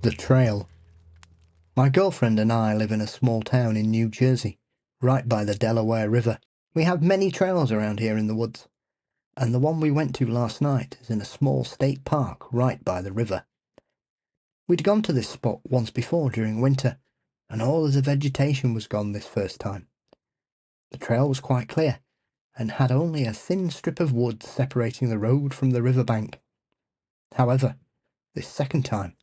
The trail. My girlfriend and I live in a small town in New Jersey, right by the Delaware River. We have many trails around here in the woods, and the one we went to last night is in a small state park right by the river. We'd gone to this spot once before during winter, and all of the vegetation was gone this first time. The trail was quite clear, and had only a thin strip of wood separating the road from the riverbank. However, this second time,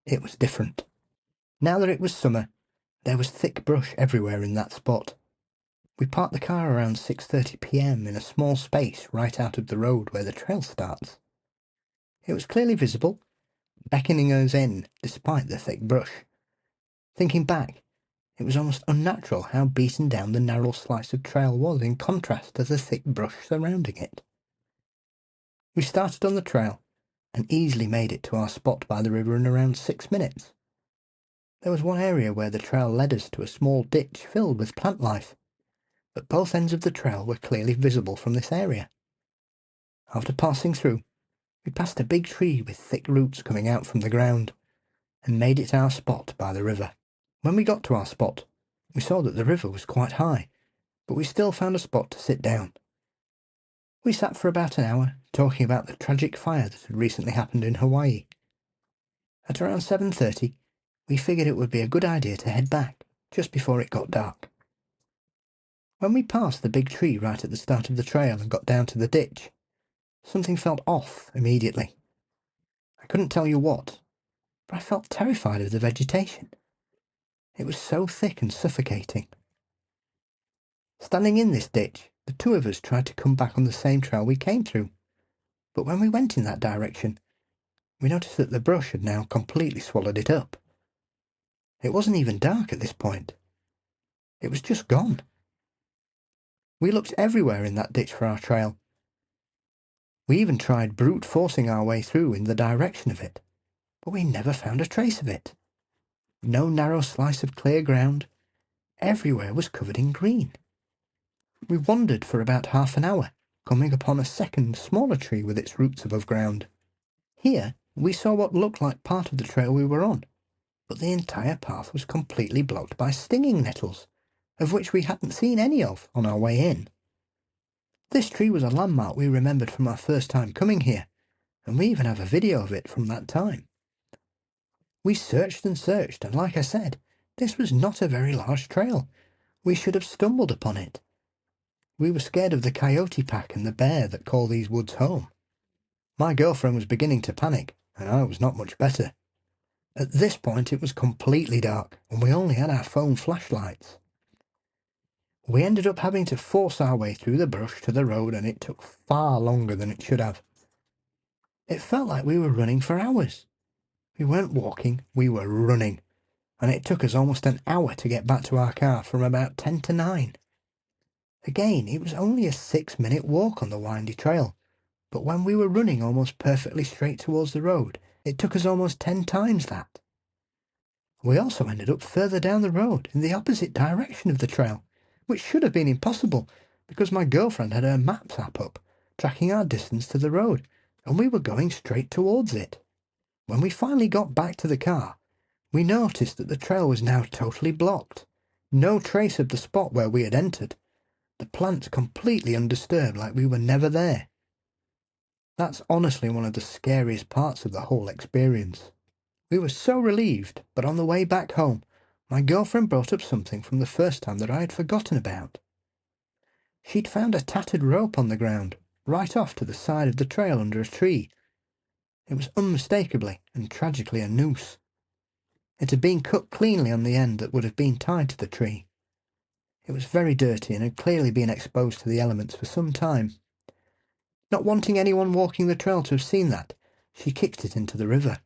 it was different. Now that it was summer, there was thick brush everywhere in that spot. We parked the car around 6:30 p.m. in a small space right out of the road where the trail starts. It was clearly visible, beckoning us in despite the thick brush. Thinking back, it was almost unnatural how beaten down the narrow slice of trail was in contrast to the thick brush surrounding it. We started on the trail and easily made it to our spot by the river in around 6 minutes. There was one area where the trail led us to a small ditch filled with plant life, but both ends of the trail were clearly visible from this area. After passing through, we passed a big tree with thick roots coming out from the ground, and made it our spot by the river. When we got to our spot, we saw that the river was quite high, but we still found a spot to sit down. We sat for about an hour, talking about the tragic fire that had recently happened in Hawaii. At around 7:30, we figured it would be a good idea to head back, just before it got dark. When we passed the big tree right at the start of the trail and got down to the ditch, something felt off immediately. I couldn't tell you what, but I felt terrified of the vegetation. It was so thick and suffocating. Standing in this ditch, the two of us tried to come back on the same trail we came through, but when we went in that direction, we noticed that the brush had now completely swallowed it up. It wasn't even dark at this point. It was just gone. We looked everywhere in that ditch for our trail. We even tried brute forcing our way through in the direction of it, but we never found a trace of it. No narrow slice of clear ground. Everywhere was covered in green. We wandered for about half an hour, coming upon a second, smaller tree with its roots above ground. Here we saw what looked like part of the trail we were on, but the entire path was completely blocked by stinging nettles, of which we hadn't seen any of on our way in. This tree was a landmark we remembered from our first time coming here, and we even have a video of it from that time. We searched and searched, and like I said, this was not a very large trail. We should have stumbled upon it. We were scared of the coyote pack and the bear that call these woods home. My girlfriend was beginning to panic, and I was not much better. At this point it was completely dark, and we only had our phone flashlights. We ended up having to force our way through the brush to the road, and it took far longer than it should have. It felt like we were running for hours. We weren't walking, we were running, and it took us almost an hour to get back to our car from about 10 to 9. Again, it was only a 6-minute walk on the windy trail, but when we were running almost perfectly straight towards the road, it took us almost 10 times that. We also ended up further down the road in the opposite direction of the trail, which should have been impossible because my girlfriend had her maps app up, tracking our distance to the road, and we were going straight towards it. When we finally got back to the car, we noticed that the trail was now totally blocked. No trace of the spot where we had entered. The plants completely undisturbed, like we were never there. That's honestly one of the scariest parts of the whole experience. We were so relieved, but on the way back home, my girlfriend brought up something from the first time that I had forgotten about. She'd found a tattered rope on the ground, right off to the side of the trail under a tree. It was unmistakably and tragically a noose. It had been cut cleanly on the end that would have been tied to the tree. It was very dirty and had clearly been exposed to the elements for some time. Not wanting anyone walking the trail to have seen that, she kicked it into the river.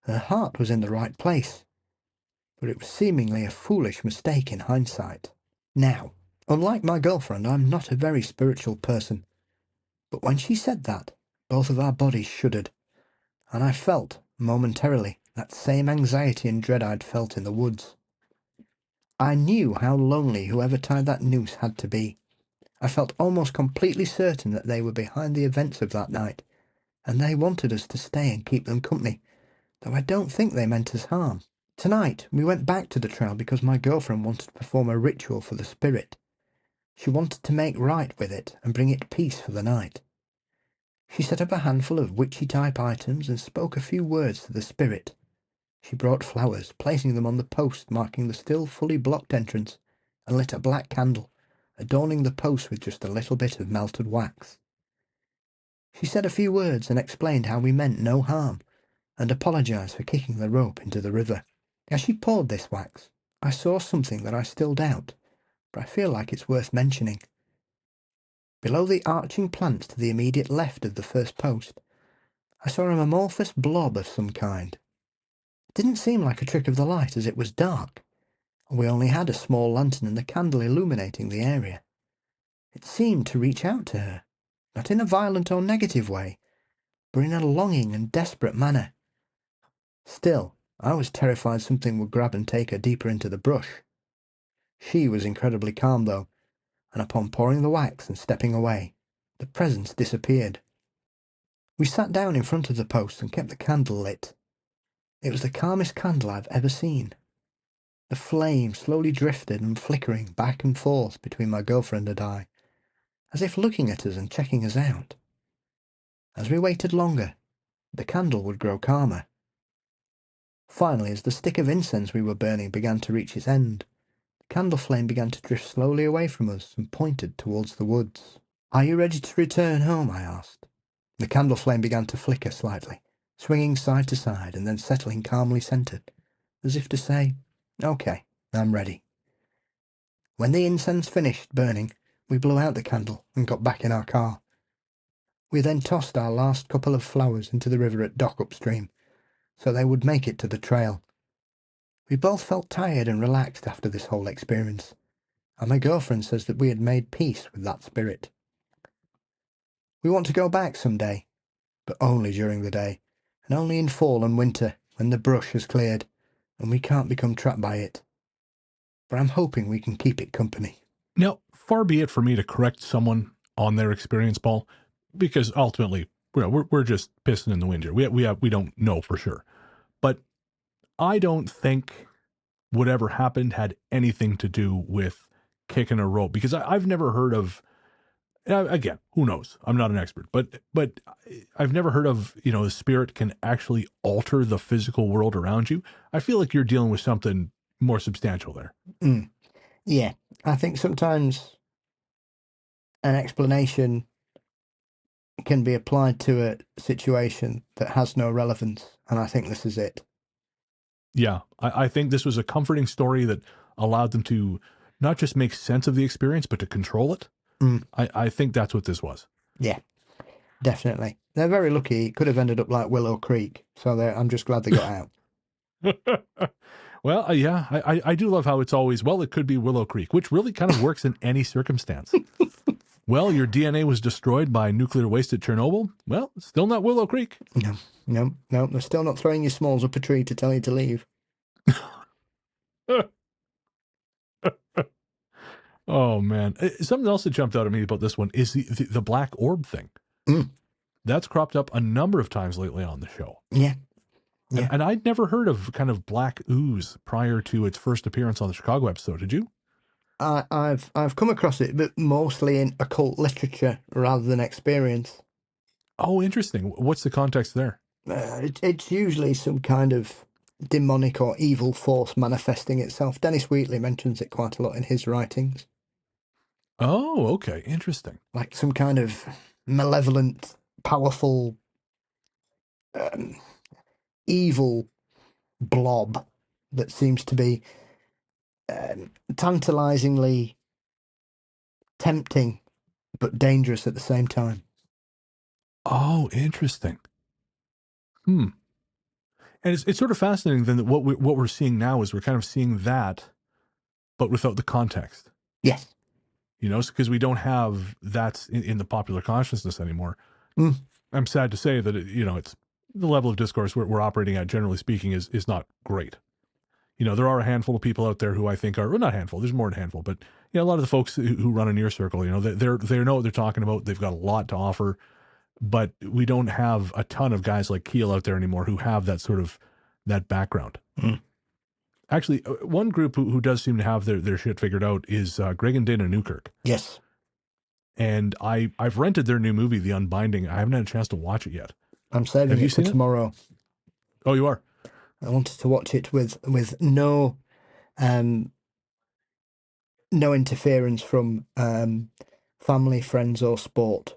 Her heart was in the right place, but it was seemingly a foolish mistake in hindsight. Now, unlike my girlfriend, I'm not a very spiritual person, but when she said that, both of our bodies shuddered, and I felt, momentarily, that same anxiety and dread I'd felt in the woods. I knew how lonely whoever tied that noose had to be. I felt almost completely certain that they were behind the events of that night, and they wanted us to stay and keep them company, though I don't think they meant us harm. Tonight, we went back to the trail because my girlfriend wanted to perform a ritual for the spirit. She wanted to make right with it and bring it peace for the night. She set up a handful of witchy-type items and spoke a few words to the spirit. She brought flowers, placing them on the post marking the still fully blocked entrance, and lit a black candle, adorning the post with just a little bit of melted wax. She said a few words and explained how we meant no harm, and apologised for kicking the rope into the river. As she poured this wax, I saw something that I still doubt, but I feel like it's worth mentioning. Below the arching plants to the immediate left of the first post, I saw an amorphous blob of some kind. It didn't seem like a trick of the light, as it was dark, and we only had a small lantern and the candle illuminating the area. It seemed to reach out to her, not in a violent or negative way, but in a longing and desperate manner. Still, I was terrified something would grab and take her deeper into the brush. She was incredibly calm, though, and upon pouring the wax and stepping away, the presence disappeared. We sat down in front of the post and kept the candle lit. It was the calmest candle I've ever seen. The flame slowly drifted and flickering back and forth between my girlfriend and I, as if looking at us and checking us out. As we waited longer, the candle would grow calmer. Finally, as the stick of incense we were burning began to reach its end, the candle flame began to drift slowly away from us and pointed towards the woods. "Are you ready to return home?" I asked. The candle flame began to flicker slightly, swinging side to side and then settling calmly centered, as if to say, "Okay, I'm ready." When the incense finished burning, we blew out the candle and got back in our car. We then tossed our last couple of flowers into the river at dock upstream, so they would make it to the trail. We both felt tired and relaxed after this whole experience, and my girlfriend says that we had made peace with that spirit. We want to go back someday, but only during the day, and only in fall and winter when the brush has cleared and we can't become trapped by it. But I'm hoping we can keep it company. Now, far be it for me to correct someone on their experience, Paul, because ultimately, we're just pissing in the wind here. We don't know for sure, but I don't think whatever happened had anything to do with kicking a rope, because I've never heard of. Again, who knows? I'm not an expert, but I've never heard of, the spirit can actually alter the physical world around you. I feel like you're dealing with something more substantial there. Yeah, I think sometimes an explanation can be applied to a situation that has no relevance, and I think this is it. Yeah, I think this was a comforting story that allowed them to not just make sense of the experience, but to control it. I think that's what this was. Yeah, definitely. They're very lucky. It could have ended up like Willow Creek, so I'm just glad they got out. Well, yeah, I do love how it's always, well, it could be Willow Creek, which really kind of works in any circumstance. Well, your DNA was destroyed by nuclear waste at Chernobyl. Well, it's still not Willow Creek. No. They're still not throwing your smalls up a tree to tell you to leave. Oh, man. Something else that jumped out at me about this one is the black orb thing. That's cropped up a number of times lately on the show. Yeah. And I'd never heard of kind of black ooze prior to its first appearance on the Chicago episode. Did you? I've come across it, but mostly in occult literature rather than experience. Oh, interesting. What's the context there? It's usually some kind of demonic or evil force manifesting itself. Dennis Wheatley mentions it quite a lot in his writings. Oh, okay. Interesting. Like some kind of malevolent, powerful, evil blob that seems to be tantalizingly tempting but dangerous at the same time. Oh, interesting. And it's sort of fascinating then that what we're seeing now is we're kind of seeing that, but without the context. Yes. Because we don't have that in the popular consciousness anymore. I'm sad to say that, it's the level of discourse we're operating at, generally speaking, is not great. There are a handful of people out there who I think are, well, not a handful, there's more than a handful, but a lot of the folks who run a near circle, they know what they're talking about. They've got a lot to offer, but we don't have a ton of guys like Keel out there anymore who have that sort of that background. Mm. Actually, one group who does seem to have their shit figured out is Greg and Dana Newkirk. Yes. And I've rented their new movie, The Unbinding. I haven't had a chance to watch it yet. I'm saving Have you it for seen it? tomorrow. Oh, you are? I wanted to watch it with no no interference from family, friends, or sport.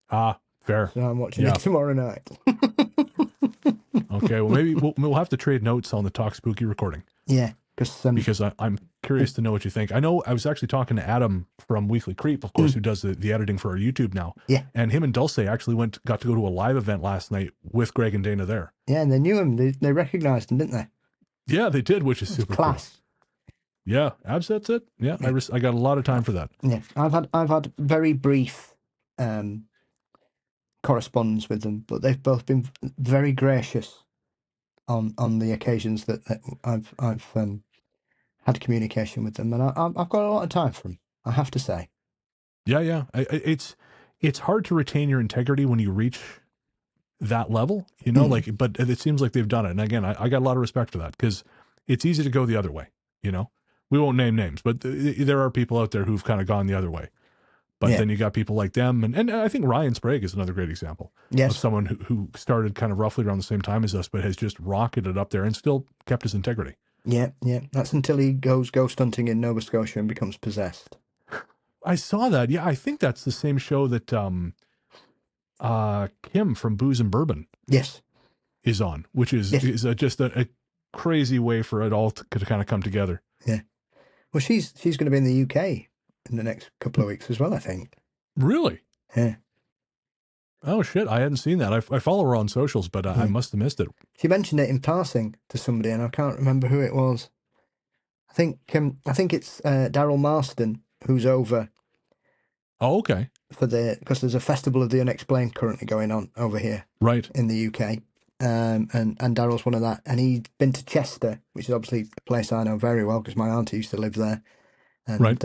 Ah, fair. So I'm watching it Yeah. tomorrow night. Okay. Well, maybe we'll have to trade notes on the Talk Spooky recording Yeah, because I'm curious to know what you think. I know I was actually talking to Adam from Weekly Creep, of course, who does the editing for our YouTube now. yeah, And him and Dulce actually got to go to a live event last night with Greg and Dana there. yeah, and they knew him. They recognised him, didn't they? Yeah, they did, which is It's super cool. class. Yeah, Abs, that's it. Yeah, Yeah. I got a lot of time for that. Yeah, I've had very brief correspondence with them, but they've both been very gracious on the occasions that I've had communication with them, and I've got a lot of time for them, I have to say. Yeah, yeah. It's hard to retain your integrity when you reach that level, you know, like, but it seems like they've done it. And again, I got a lot of respect for that because it's easy to go the other way, you know. We won't name names, but there are people out there who've kind of gone the other way. But Yeah. then you got people like them. And I think Ryan Sprague is another great example of Yes. someone who started kind of roughly around the same time as us, but has just rocketed up there and still kept his integrity. Yeah, yeah. That's until he goes ghost hunting in Nova Scotia and becomes possessed. I saw that. Yeah, I think that's the same show that Kim from Booze and Bourbon Yes. is on, which is Yes. just a crazy way for it all to kind of come together. Yeah. Well, she's going to be in the UK in the next couple of weeks as well, I think. Really? Yeah. Oh shit! I hadn't seen that. I follow her on socials, but I must have missed it. She mentioned it in passing to somebody, and I can't remember who it was. I think it's Daryl Marston who's over Oh, okay. because there's a Festival of the Unexplained currently going on over here Right. in the UK. And Daryl's one of that, and he'd been to Chester, which is obviously a place I know very well because my auntie used to live there, and Right.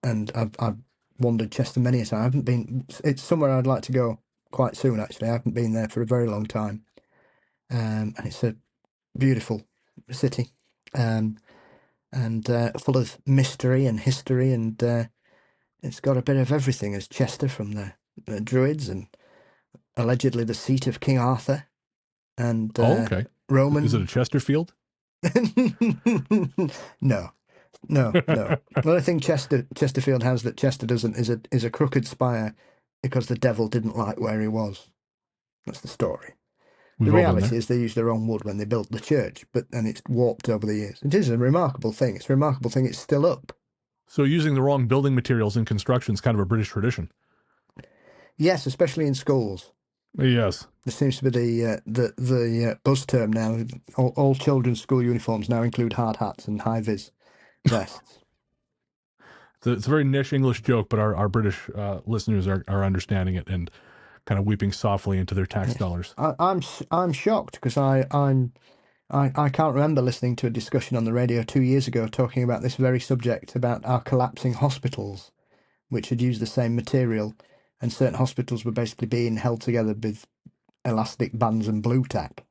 And I've wandered Chester many a time. I haven't been. It's somewhere I'd like to go quite soon. Actually, I haven't been there for a very long time, and it's a beautiful city, and full of mystery and history, and it's got a bit of everything as Chester, from the Druids and allegedly the seat of King Arthur. And Oh, okay. Roman. Is it a Chesterfield? No. The only thing Chesterfield has that Chester doesn't is a crooked spire, because the devil didn't like where he was. That's the story. We've The all been reality there. is they used their own wood when they built the church, and it's warped over the years. It is a remarkable thing. It's a remarkable thing it's still up. So using the wrong building materials in construction is kind of a British tradition. Yes, especially in schools. Yes. There seems to be the buzz term now. All children's school uniforms now include hard hats and high-vis vests. It's a very niche English joke, but our British listeners are understanding it and kind of weeping softly into their tax dollars. I'm shocked because I can't remember listening to a discussion on the radio 2 years ago talking about this very subject, about our collapsing hospitals, which had used the same material, and certain hospitals were basically being held together with elastic bands and blue tack.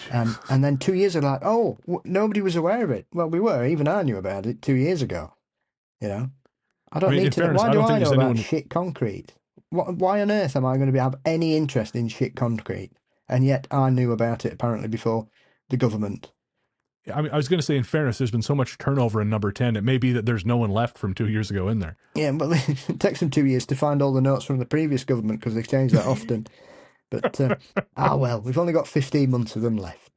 And then 2 years ago, like, nobody was aware of it. Well, we were. Even I knew about it 2 years ago. You know, I don't need in to know. fairness, Why I do don't I think know there's about anyone. shit concrete? Why on earth am I going to have any interest in shit concrete? And yet I knew about it apparently before the government. I mean, I was going to say, in fairness, there's been so much turnover in number 10. It may be that there's no one left from 2 years ago in there. Yeah, but it takes them 2 years to find all the notes from the previous government because they change that often. But, well, we've only got 15 months of them left.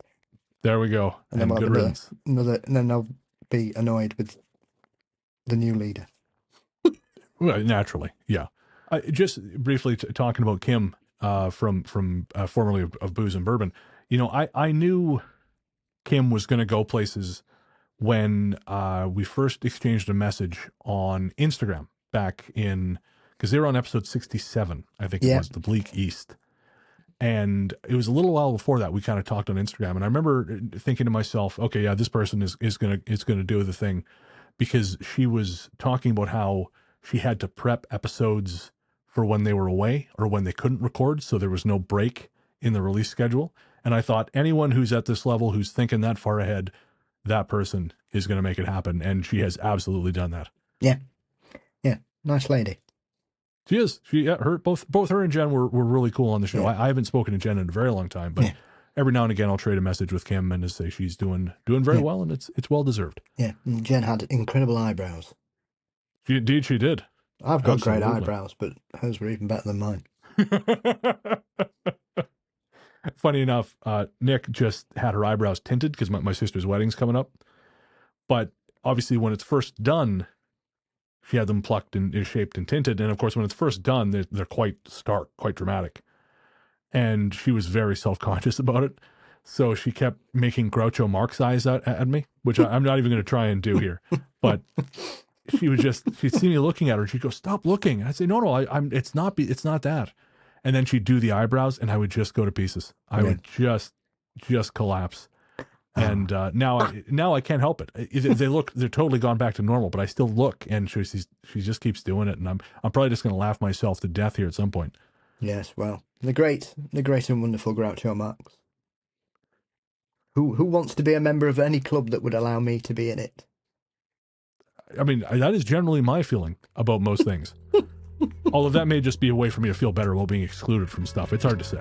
There we go. And then we'll good have riddance. and then I'll be annoyed with the new leader. Well, naturally, yeah. Just briefly talking about Kim from formerly of Booze and Bourbon. You know, I knew Kim was going to go places when we first exchanged a message on Instagram back in, because they were on episode 67, I think it was, The Bleak East. And it was a little while before that we kind of talked on Instagram, and I remember thinking to myself, okay, yeah, this person is gonna do the thing, because she was talking about how she had to prep episodes for when they were away or when they couldn't record, so there was no break in the release schedule. And I thought anyone who's at this level, who's thinking that far ahead, that person is going to make it happen. And she has absolutely done that. Yeah. Yeah. Nice lady. She is. Both her and Jen were really cool on the show. Yeah. I haven't spoken to Jen in a very long time, but every now and again I'll trade a message with Kim and just say she's doing very well, and it's well deserved. Yeah. And Jen had incredible eyebrows. She did. I've got great eyebrows, but hers were even better than mine. Funny enough, Nick just had her eyebrows tinted because my sister's wedding's coming up. But obviously when it's first done, she had them plucked and shaped and tinted. And of course, when it's first done, they're quite stark, quite dramatic. And she was very self-conscious about it. So she kept making Groucho Marx eyes at me, which I'm not even going to try and do here. But she'd see me looking at her and she'd go, "Stop looking." And I'd say, no, it's not that. And then she'd do the eyebrows and I would just go to pieces. I would just collapse. And now I can't help it. They're totally gone back to normal, but I still look, and she just keeps doing it, and I'm probably just going to laugh myself to death here at some point. Yes, well, the great and wonderful Groucho Marx. Who wants to be a member of any club that would allow me to be in it? I mean, that is generally my feeling about most things. Although that may just be a way for me to feel better about being excluded from stuff. It's hard to say.